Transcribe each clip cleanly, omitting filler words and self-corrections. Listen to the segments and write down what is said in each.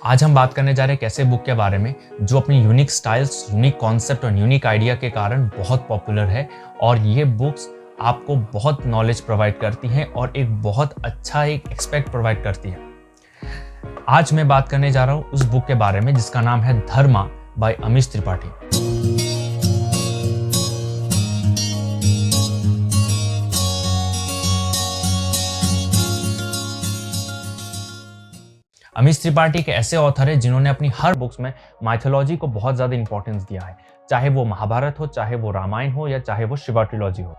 आज हम बात करने जा रहे हैं एक ऐसे बुक के बारे में जो अपनी यूनिक स्टाइल्स, यूनिक कॉन्सेप्ट और यूनिक आइडिया के कारण बहुत पॉपुलर है और ये बुक्स आपको बहुत नॉलेज प्रोवाइड करती हैं और एक बहुत अच्छा एक एक्सपेक्ट प्रोवाइड करती है। आज मैं बात करने जा रहा हूँ उस बुक के बारे में जिसका नाम है धर्मा बाय अमीश त्रिपाठी। अमीश त्रिपाठी एक ऐसे ऑथर है जिन्होंने अपनी हर बुक्स में माइथोलॉजी को बहुत ज़्यादा इंपॉर्टेंस दिया है, चाहे वो महाभारत हो, चाहे वो रामायण हो या चाहे वो शिवा ट्रिलॉजी हो।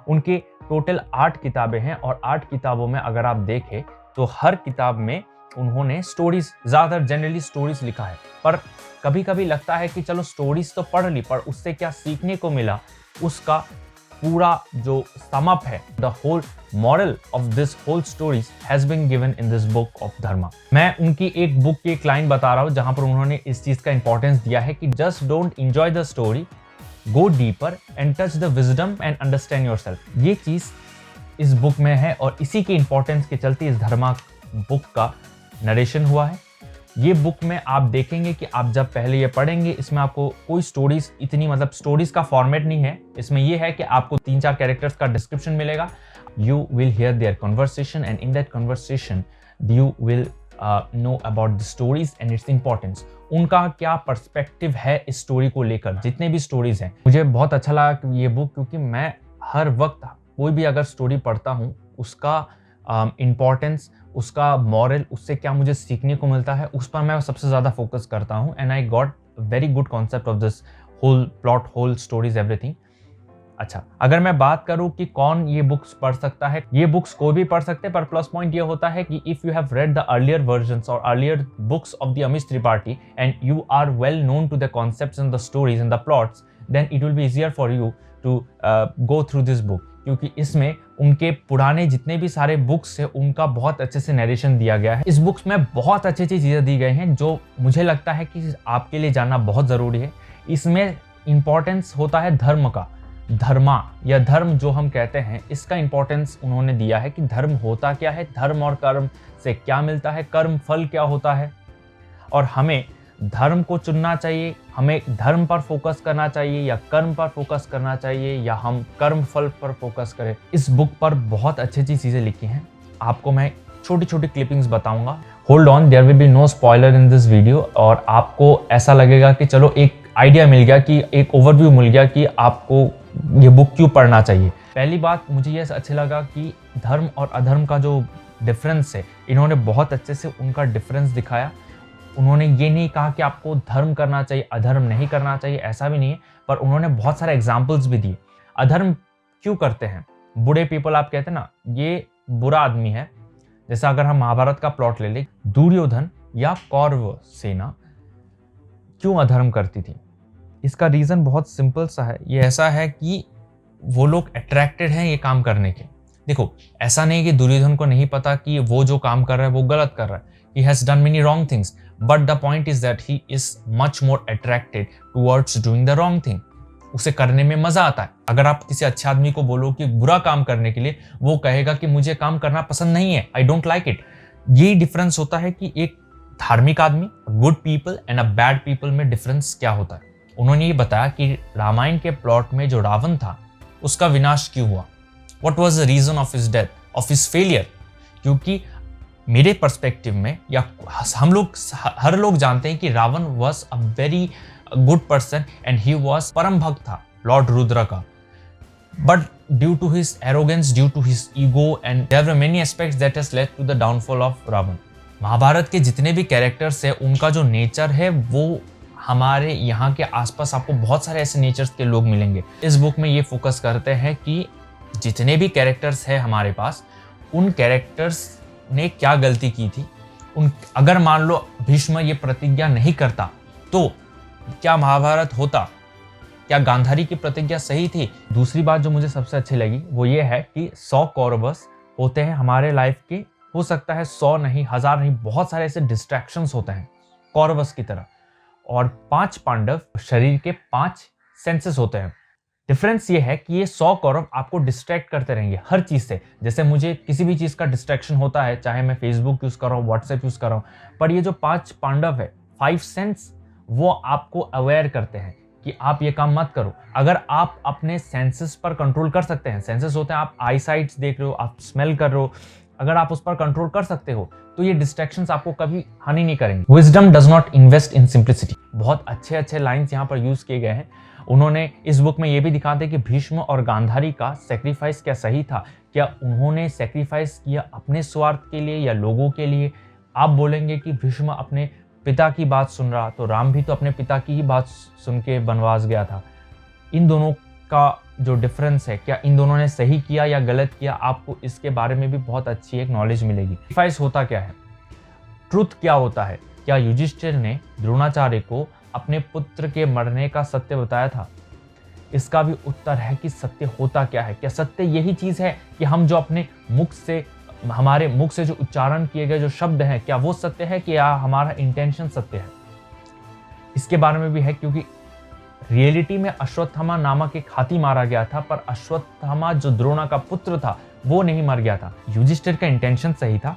उनके टोटल 8 किताबें हैं और 8 किताबों में अगर आप देखें तो हर किताब में उन्होंने स्टोरीज, ज़्यादातर जनरली स्टोरीज लिखा है, पर कभी कभी लगता है कि चलो स्टोरीज तो पढ़ ली पर उससे क्या सीखने को मिला, उसका पूरा जो सम अप है, the whole moral of this whole stories has been given in this book of Dharma. मैं उनकी एक बुक की एक लाइन बता रहा हूँ जहां पर उन्होंने इस चीज का इंपॉर्टेंस दिया है कि just don't enjoy the story, go deeper and touch the wisdom and understand yourself. ये चीज इस बुक में है और इसी के इंपॉर्टेंस के चलते इस धर्मा बुक का नरेशन हुआ है। ये बुक में आप देखेंगे कि आप जब पहले ये पढ़ेंगे, इसमें आपको कोई स्टोरीज इतनी स्टोरीज का फॉर्मेट नहीं है। इसमें ये है कि आपको 3-4 कैरेक्टर्स का डिस्क्रिप्शन मिलेगा, you will hear their conversation and in that conversation you will know about the stories and its importance. उनका क्या पर्सपेक्टिव है इस स्टोरी को लेकर, जितने भी स्टोरीज हैं। मुझे बहुत अच्छा लगा ये बुक क्योंकि मैं हर वक्त कोई भी अगर स्टोरी पढ़ता हूँ उसका इम्पॉर्टेंस, उसका मॉरल, उससे क्या मुझे सीखने को मिलता है, उस पर मैं सबसे ज़्यादा फोकस करता हूँ। And I got very good concept of this whole plot, whole stories, everything. अच्छा, अगर मैं बात करूँ कि कौन ये बुक्स पढ़ सकता है, ये बुक्स कोई भी पढ़ सकते हैं, पर प्लस पॉइंट ये होता है कि if you have read the earlier versions और earlier books of the Amish Tripathi and you are well known to the concepts and the stories and the plots, then it will be easier for you to go through this book, क्योंकि इसमें उनके पुराने जितने भी सारे books हैं उनका बहुत अच्छे से नरेशन दिया गया है। इस बुक्स में बहुत अच्छी अच्छी चीज़ें दी गई हैं जो मुझे लगता है कि आपके लिए जानना बहुत ज़रूरी है। इसमें इंपॉर्टेंस होता है धर्म का, धर्मा या धर्म जो हम कहते हैं, इसका इंपॉर्टेंस उन्होंने दिया है कि धर्म होता क्या है, धर्म और कर्म से क्या मिलता है, कर्म फल क्या होता है और हमें धर्म को चुनना चाहिए, हमें धर्म पर फोकस करना चाहिए या कर्म पर फोकस करना चाहिए या हम कर्म फल पर फोकस करें। इस बुक पर बहुत अच्छी अच्छी चीज़ें लिखी हैं, आपको मैं छोटी छोटी क्लिपिंग्स बताऊंगा। Hold on, there will be no spoiler in this video और आपको ऐसा लगेगा कि चलो एक आइडिया मिल गया, कि एक ओवरव्यू मिल गया कि आपको ये बुक क्यों पढ़ना चाहिए। पहली बात मुझे ये अच्छा लगा कि धर्म और अधर्म का जो डिफरेंस है, इन्होंने बहुत अच्छे से उनका डिफरेंस दिखाया। उन्होंने ये नहीं कहा कि आपको धर्म करना चाहिए, अधर्म नहीं करना चाहिए, ऐसा भी नहीं है, पर उन्होंने बहुत सारे एग्जाम्पल्स भी दिए। अधर्म क्यों करते हैं, बूढ़े पीपल आप कहते हैं ना, ये बुरा आदमी है। जैसा अगर हम महाभारत का प्लॉट ले लें, दुर्योधन या कौरव सेना क्यों अधर्म करती थी, इसका रीज़न बहुत सिंपल सा है। ये ऐसा है कि वो लोग अट्रैक्टेड हैं ये काम करने के। देखो, ऐसा नहीं कि दुर्योधन को नहीं पता कि वो जो काम कर रहा है वो गलत कर रहा है, he has done many wrong things, but the point is that he is much more attracted towards doing the wrong thing. उसे करने में मजा आता है। अगर आप किसी अच्छे आदमी को बोलो कि बुरा काम करने के लिए, वो कहेगा कि मुझे काम करना पसंद नहीं है, आई डोंट लाइक इट। ये डिफरेंस होता है कि एक धार्मिक आदमी, good people and a bad people में डिफरेंस क्या होता है। उन्होंने ये बताया कि रामायण के प्लॉट में जो रावण था उसका विनाश क्यों हुआ, what was the reason of his death, of his failure. क्योंकि मेरे पर्सपेक्टिव में, या हम लोग हर लोग जानते हैं कि Ravan was a very good person and he was परम भक्त था लॉर्ड रुद्र का, but due to his arrogance, due to his ego and there were many aspects that has led to the downfall of Ravan. Mahabharat के जितने भी कैरेक्टर्स हैं उनका जो नेचर है वो हमारे यहाँ के आसपास आपको बहुत सारे ऐसे नेचर्स के लोग मिलेंगे। इस बुक में ये फोकस करते हैं कि जितने भी कैरेक्टर्स हैं हमारे पास, उन कैरेक्टर्स ने क्या गलती की थी। अगर मान लो भीष्म ये प्रतिज्ञा नहीं करता तो क्या महाभारत होता, क्या गांधारी की प्रतिज्ञा सही थी। दूसरी बात जो मुझे सबसे अच्छी लगी वो ये है कि 100 कौरवस होते हैं हमारे लाइफ के, हो सकता है 100 नहीं, 1000 नहीं, बहुत सारे ऐसे डिस्ट्रैक्शंस होते हैं कौरवस की तरह। और 5 पांडव, शरीर के 5 सेंसेस होते हैं, डिफरेंस ये है कि ये 100 कौरव आपको डिस्ट्रैक्ट करते रहेंगे हर चीज से। जैसे मुझे किसी भी चीज का डिस्ट्रैक्शन होता है, चाहे मैं फेसबुक यूज कर रहा हूँ, व्हाट्सएप यूज कर रहा हूँ, पर ये जो 5 पांडव है, 5 सेंस, वो आपको अवेयर करते हैं कि आप ये काम मत करो। अगर आप अपने सेंसेस पर कंट्रोल कर सकते हैं, सेंसेस होते हैं, आप आई साइट्स देख रहे हो, आप स्मेल कर रहे हो, अगर आप उस पर कंट्रोल कर सकते हो तो ये डिस्ट्रैक्शंस आपको कभी हानि नहीं करेंगे। Wisdom does not invest in simplicity. बहुत अच्छे अच्छे लाइंस यहाँ पर यूज किए गए हैं। उन्होंने इस बुक में ये भी दिखाते हैं कि भीष्म और गांधारी का सेक्रीफाइस क्या सही था, क्या उन्होंने सेक्रीफाइस किया अपने स्वार्थ के लिए या लोगों के लिए। आप बोलेंगे कि भीष्म अपने पिता की बात सुन रहा, तो राम भी तो अपने पिता की ही बात सुन के वनवास गया था। इन दोनों का जो डिफरेंस है, क्या इन दोनों ने सही किया या गलत किया, आपको इसके बारे में भी बहुत अच्छी एक नॉलेज मिलेगी। सेक्रीफाइस होता क्या है, ट्रुथ क्या होता है, क्या युधिष्ठिर ने द्रोणाचार्य को अपने पुत्र के मरने का सत्य बताया था? इसका भी उत्तर है कि सत्य होता क्या है। क्या सत्य यही चीज है कि हम जो अपने मुख से, हमारे मुख से जो उच्चारण किए गए जो शब्द हैं, क्या वो सत्य है कि या हमारा इंटेंशन सत्य है? इसके बारे में भी है, क्योंकि रियलिटी में अश्वत्थामा नामक एक हाथी मारा गया था, पर अश्वत्थामा जो द्रोणा का पुत्र था वो नहीं मर गया था। युधिष्ठिर का इंटेंशन सही था,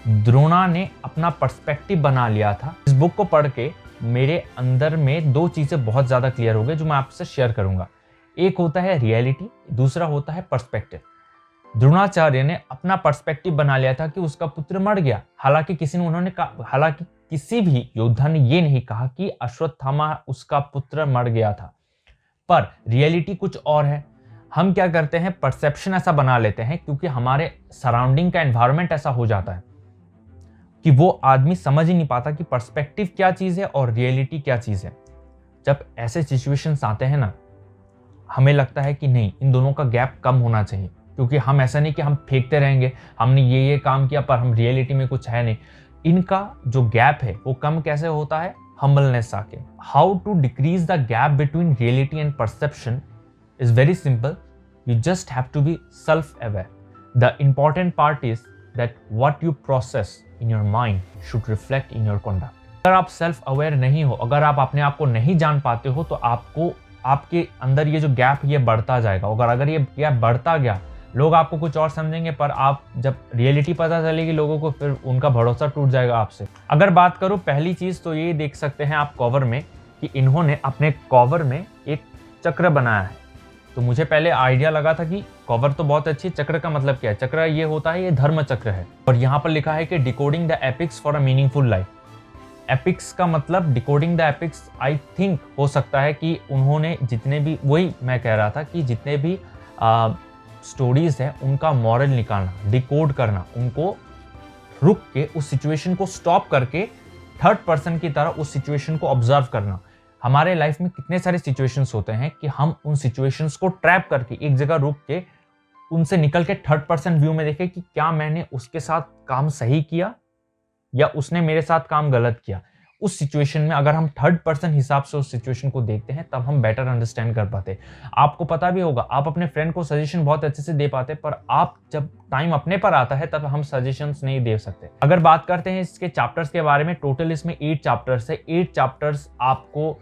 द्रोणा ने अपना पर्सपेक्टिव बना लिया था। इस बुक को पढ़ के मेरे अंदर में 2 चीजें बहुत ज्यादा क्लियर हो गई जो मैं आपसे शेयर करूंगा। एक होता है रियलिटी, दूसरा होता है पर्सपेक्टिव। द्रोणाचार्य ने अपना पर्सपेक्टिव बना लिया था कि उसका पुत्र मर गया। हालांकि किसी भी योद्धा ने ये नहीं कहा कि अश्वत्थामा उसका पुत्र मर गया था, पर रियलिटी कुछ और है। हम क्या करते हैं, परसेप्शन ऐसा बना लेते हैं क्योंकि हमारे सराउंडिंग का एनवायरनमेंट ऐसा हो जाता है कि वो आदमी समझ ही नहीं पाता कि पर्सपेक्टिव क्या चीज है और रियलिटी क्या चीज है। जब ऐसे सिचुएशंस आते हैं ना, हमें लगता है कि नहीं, इन दोनों का गैप कम होना चाहिए, क्योंकि हम ऐसा नहीं कि हम फेंकते रहेंगे, हमने ये काम किया पर हम रियलिटी में कुछ है नहीं। इनका जो गैप है वो कम कैसे होता है? हम्बलनेस आके। How to decrease the gap between reality and perception is very simple. You just have to be self aware. The important part is that what you process in your mind should reflect in your conduct. अगर आप self aware नहीं हो, अगर आप अपने आप को नहीं जान पाते हो, तो आपको, आपके अंदर ये जो गैप ये बढ़ता जाएगा। अगर ये गैप बढ़ता गया, लोग आपको कुछ और समझेंगे, पर आप जब रियलिटी पता चलेगी लोगों को, फिर उनका भरोसा टूट जाएगा आपसे। अगर बात करूं पहली चीज, तो ये देख सकते हैं आप कवर में कि इन्होंने अपने कवर में एक चक्र बनाया है। तो मुझे पहले आइडिया लगा था कि कवर तो बहुत अच्छी, चक्र का मतलब क्या है? चक्र ये होता है, ये धर्म चक्र है। और यहाँ पर लिखा है कि decoding the epics for a meaningful life. Epics का मतलब, decoding the epics, I think हो सकता है कि उन्होंने जितने भी, वही मैं कह रहा था कि जितने भी स्टोरीज है उनका मॉरल निकालना, डिकोड करना, उनको रुक के उस सिचुएशन को स्टॉप करके थर्ड पर्सन की तरह उस सिचुएशन को ऑब्जर्व करना। हमारे लाइफ में कितने सारे सिचुएशंस होते हैं कि हम उन सिचुएशंस को ट्रैप करके एक जगह रुक के उनसे निकल के थर्ड पर्सन व्यू में देखें कि क्या मैंने उसके साथ काम सही किया या उसने मेरे साथ काम गलत किया। उस सिचुएशन में अगर हम थर्ड पर्सन हिसाब से उस सिचुएशन को देखते हैं, तब हम बेटर अंडरस्टैंड कर पाते। आपको पता भी होगा, आप अपने फ्रेंड को सजेशन बहुत अच्छे से दे पाते, पर आप जब टाइम अपने पर आता है तब हम सजेशंस नहीं दे सकते। अगर बात करते हैं इसके चैप्टर्स के बारे में, टोटल इसमें 8 चैप्टर्स है। 8 चैप्टर्स आपको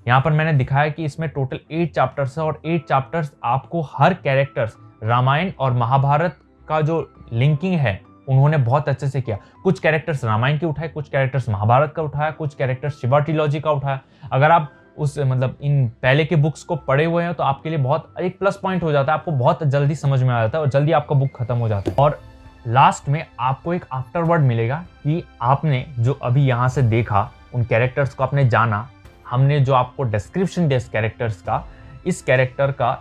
यहाँ पर मैंने दिखाया कि इसमें टोटल 8 चैप्टर्स है, और 8 चैप्टर्स आपको हर कैरेक्टर्स, रामायण और महाभारत का जो लिंकिंग है उन्होंने बहुत अच्छे से किया। कुछ कैरेक्टर्स रामायण के उठाए, कुछ कैरेक्टर्स महाभारत का उठाया, कुछ कैरेक्टर्स शिवा ट्रिलॉजी का उठाया। अगर आप उस इन पहले के बुक्स को पढ़े हुए हैं तो आपके लिए बहुत एक प्लस पॉइंट हो जाता है, आपको बहुत जल्दी समझ में आ जाता है और जल्दी आपका बुक खत्म हो जाता है। और लास्ट में आपको एक आफ्टरवर्ड मिलेगा कि आपने जो अभी यहाँ से देखा, उन कैरेक्टर्स को आपने जाना, हमने जो आपको डिस्क्रिप्शन दिया इस कैरेक्टर्स का, इस कैरेक्टर का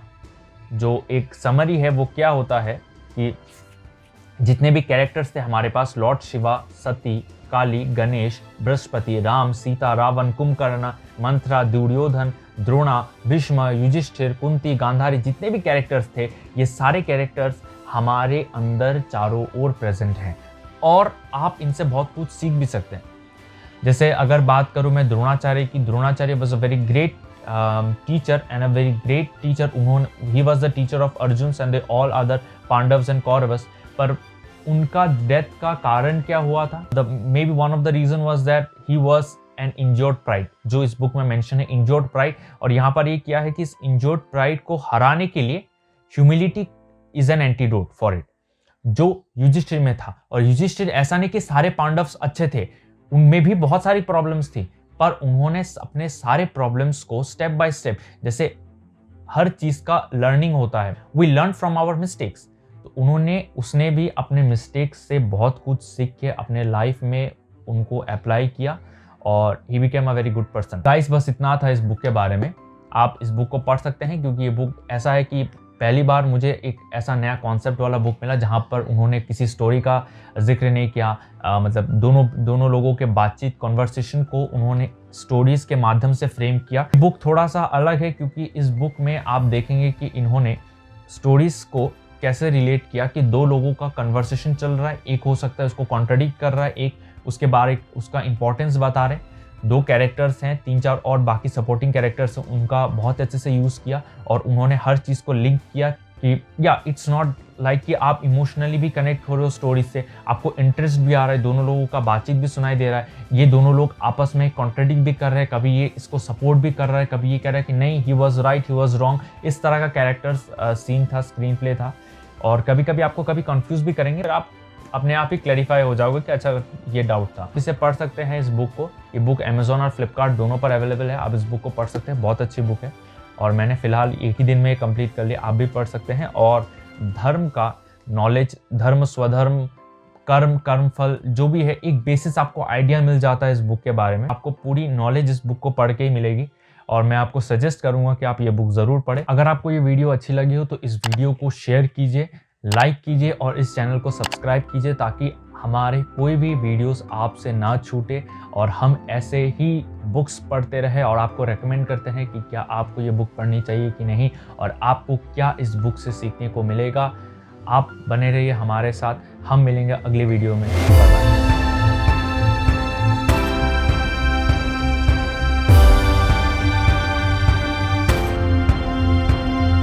जो एक समरी है वो क्या होता है कि जितने भी कैरेक्टर्स थे हमारे पास, लॉर्ड शिवा, सती, काली, गणेश, बृहस्पति, राम, सीता, रावण, कुंभकर्ण, मंथरा, दुर्योधन, द्रोणा, भीष्म, युधिष्ठिर, कुंती, गांधारी, जितने भी कैरेक्टर्स थे, ये सारे कैरेक्टर्स हमारे अंदर चारों ओर प्रेजेंट हैं और आप इनसे बहुत कुछ सीख भी सकते हैं। जैसे अगर बात करूं मैं द्रोणाचार्य की, Dronacharya was a very great teacher and a very great teacher. उन्होंने, he was the teacher of Arjun and all other Pandavs and Kauravas. पर उनका डेथ का कारण क्या हुआ था? May be one of the reason was that he was and injured pride, जो इस बुक में मेंशन है इंजर्ड प्राइड। और यहाँ पर ये किया है कि इस इंजर्ड प्राइड को हराने के लिए humility is an antidote for it, जो युधिष्ठिर में था। और युधिष्ठिर ऐसा नहीं कि सारे पांडव्स अच्छे थे, उनमें भी बहुत सारी प्रॉब्लम्स थी, पर उन्होंने अपने सारे प्रॉब्लम्स को स्टेप बाय स्टेप, जैसे हर चीज का लर्निंग होता है, we learn from our mistakes, तो उसने भी अपने मिस्टेक्स से बहुत कुछ सीख के अपने लाइफ में उनको अप्लाई किया और he became a very good person. Guys, बस इतना था इस बुक के बारे में। आप इस बुक को पढ़ सकते हैं, क्योंकि ये बुक ऐसा है कि पहली बार मुझे एक ऐसा नया कॉन्सेप्ट वाला बुक मिला जहाँ पर उन्होंने किसी स्टोरी का जिक्र नहीं किया, मतलब दोनों लोगों के बातचीत कॉन्वर्सेशन को उन्होंने स्टोरीज के माध्यम से फ्रेम किया। बुक थोड़ा सा अलग है, क्योंकि इस बुक में आप देखेंगे कि इन्होंने स्टोरीज को कैसे रिलेट किया कि दो लोगों का कन्वर्सेशन चल रहा है, एक हो सकता है उसको कॉन्ट्रडिक्ट कर रहा है, एक उसके बारे उसका इंपॉर्टेंस बता रहे। दो कैरेक्टर्स हैं, 3-4 और बाकी सपोर्टिंग कैरेक्टर्स हैं, उनका बहुत अच्छे से यूज़ किया और उन्होंने हर चीज़ को लिंक किया कि या इट्स नॉट लाइक कि आप इमोशनली भी कनेक्ट हो रहे हो स्टोरी से, आपको इंटरेस्ट भी आ रहा है, दोनों लोगों का बातचीत भी सुनाई दे रहा है, ये दोनों लोग आपस में कॉन्ट्रडिक्ट भी कर रहे हैं, कभी ये इसको सपोर्ट भी कर रहा है, कभी ये कह रहा है कि नहीं he was right, he was wrong. इस तरह का कैरेक्टर्स सीन था, स्क्रीन प्ले था, और कभी कभी आपको कभी कंफ्यूज भी करेंगे, आप अपने आप ही क्लैरिफाई हो जाओगे कि अच्छा ये डाउट था। इसे पढ़ सकते हैं इस बुक को। ये बुक अमेजोन और फ्लिपकार्ट दोनों पर अवेलेबल है, आप इस बुक को पढ़ सकते हैं, बहुत अच्छी बुक है और मैंने फिलहाल एक ही दिन में कंप्लीट कर लिया, आप भी पढ़ सकते हैं। और धर्म का नॉलेज, धर्म स्वधर्म कर्म फल जो भी है, एक बेसिस आपको आइडिया मिल जाता है इस बुक के बारे में। आपको पूरी नॉलेज इस बुक को पढ़ के ही मिलेगी और मैं आपको सजेस्ट करूंगा कि आप ये बुक ज़रूर पढ़ें। अगर आपको ये वीडियो अच्छी लगी हो तो इस वीडियो को शेयर कीजिए, लाइक कीजिए और इस चैनल को सब्सक्राइब कीजिए, ताकि हमारे कोई भी वीडियोस आपसे ना छूटे और हम ऐसे ही बुक्स पढ़ते रहे और आपको रेकमेंड करते हैं कि क्या आपको ये बुक पढ़नी चाहिए कि नहीं और आपको क्या इस बुक से सीखने को मिलेगा। आप बने रहिए हमारे साथ, हम मिलेंगे अगली वीडियो में। Bye bye.